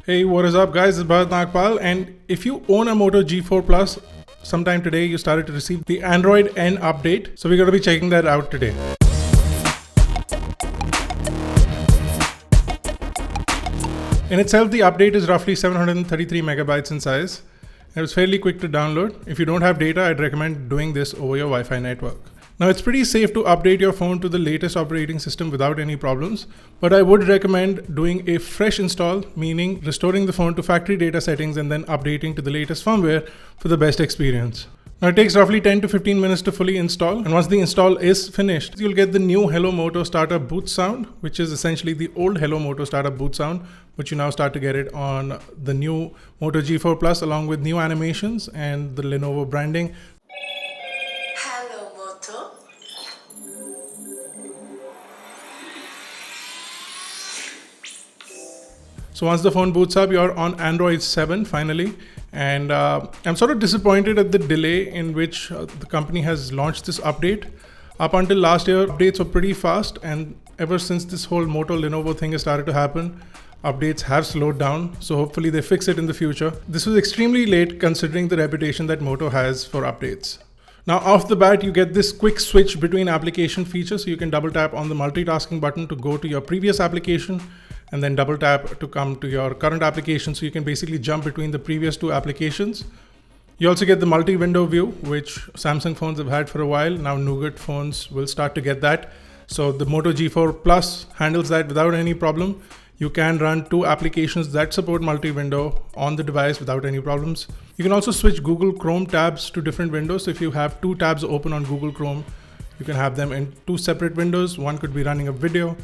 Hey, what is up guys, it's Bharat, and if you own a Moto G4 Plus, sometime today you started to receive the Android N update. So we're going to be checking that out today. In itself, the update is roughly 733 megabytes in size. It was fairly quick to download. If you don't have data, I'd recommend doing this over your Wi-Fi network. Now, it's pretty safe to update your phone to the latest operating system without any problems, but I would recommend doing a fresh install, meaning restoring the phone to factory data settings and then updating to the latest firmware for the best experience. Now, it takes roughly 10 to 15 minutes to fully install, and once the install is finished, you'll get the new Hello Moto Startup boot sound, which is essentially the old Hello Moto Startup boot sound, but you now start to get it on the new Moto G4 Plus along with new animations and the Lenovo branding. Hello Moto. So once the phone boots up, you're on Android 7 finally. And I'm sort of disappointed at the delay in which the company has launched this update. Up until last year, updates were pretty fast. And ever since this whole Moto Lenovo thing has started to happen, updates have slowed down. So hopefully they fix it in the future. This was extremely late considering the reputation that Moto has for updates. Now off the bat, you get this quick switch between application features. So you can double tap on the multitasking button to go to your previous application and then double tap to come to your current application. So you can basically jump between the previous two applications. You also get the multi-window view, which Samsung phones have had for a while. Now Nougat phones will start to get that. So the Moto G4 Plus handles that without any problem. You can run two applications that support multi-window on the device without any problems. You can also switch Google Chrome tabs to different windows. So if you have two tabs open on Google Chrome, you can have them in two separate windows. One could be running a video,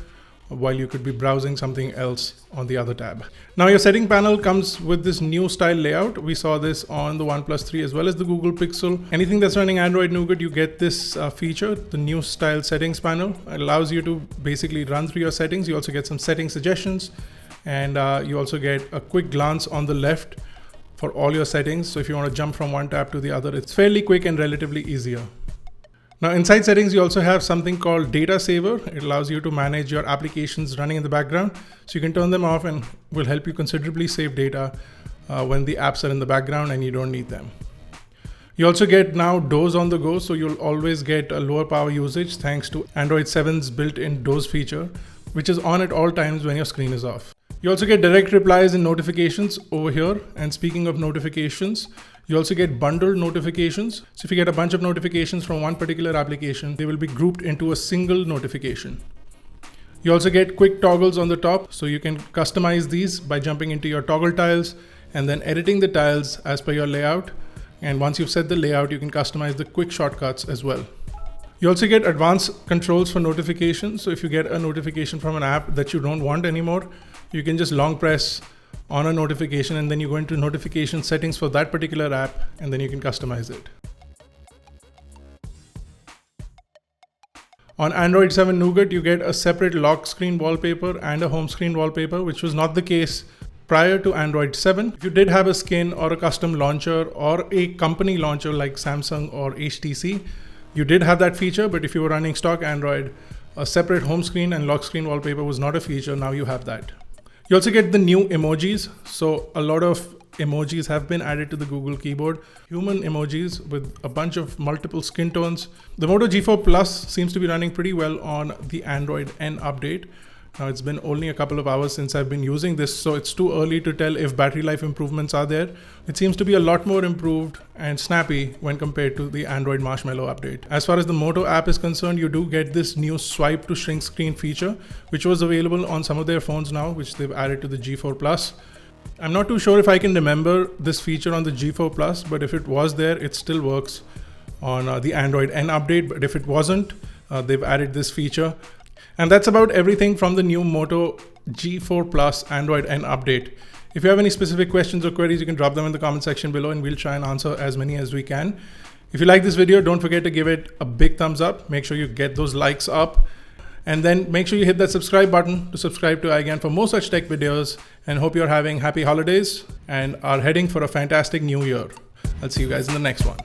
while you could be browsing something else on the other tab. Now your setting panel comes with this new style layout. We saw this on the OnePlus 3 as well as the Google Pixel. Anything that's running Android Nougat, you get this feature, the new style settings panel. It allows you to basically run through your settings. You also get some setting suggestions, and you also get a quick glance on the left for all your settings. So if you want to jump from one tab to the other, it's fairly quick and relatively easier. Now inside settings, you also have something called Data Saver. It allows you to manage your applications running in the background. So you can turn them off and will help you considerably save data when the apps are in the background and you don't need them. You also get now DOS on the go. So you'll always get a lower power usage thanks to Android 7's built-in DOS feature, which is on at all times when your screen is off. You also get direct replies and notifications over here. And speaking of notifications, you also get bundled notifications. So if you get a bunch of notifications from one particular application, they will be grouped into a single notification. You also get quick toggles on the top. So you can customize these by jumping into your toggle tiles and then editing the tiles as per your layout. And once you've set the layout, you can customize the quick shortcuts as well. You also get advanced controls for notifications. So if you get a notification from an app that you don't want anymore, you can just long press on a notification and then you go into notification settings for that particular app and then you can customize it. On Android 7 Nougat, you get a separate lock screen wallpaper and a home screen wallpaper, which was not the case prior to Android 7. If you did have a skin or a custom launcher or a company launcher like Samsung or HTC, you did have that feature, but if you were running stock Android, a separate home screen and lock screen wallpaper was not a feature. Now you have that. You also get the new emojis. So a lot of emojis have been added to the Google keyboard. Human emojis with a bunch of multiple skin tones. The Moto G4 Plus seems to be running pretty well on the Android N update. Now it's been only a couple of hours since I've been using this, so it's too early to tell if battery life improvements are there. It seems to be a lot more improved and snappy when compared to the Android Marshmallow update. As far as the Moto app is concerned, you do get this new swipe to shrink screen feature, which was available on some of their phones now, which they've added to the G4 Plus. I'm not too sure if I can remember this feature on the G4 Plus, but if it was there, it still works on the Android N update. But if it wasn't, they've added this feature. And that's about everything from the new Moto G4 Plus Android N update. If you have any specific questions or queries, you can drop them in the comment section below and we'll try and answer as many as we can. If you like this video, don't forget to give it a big thumbs up. Make sure you get those likes up. And then make sure you hit that subscribe button to subscribe to iGyaan for more such tech videos. And hope you're having happy holidays and are heading for a fantastic new year. I'll see you guys in the next one.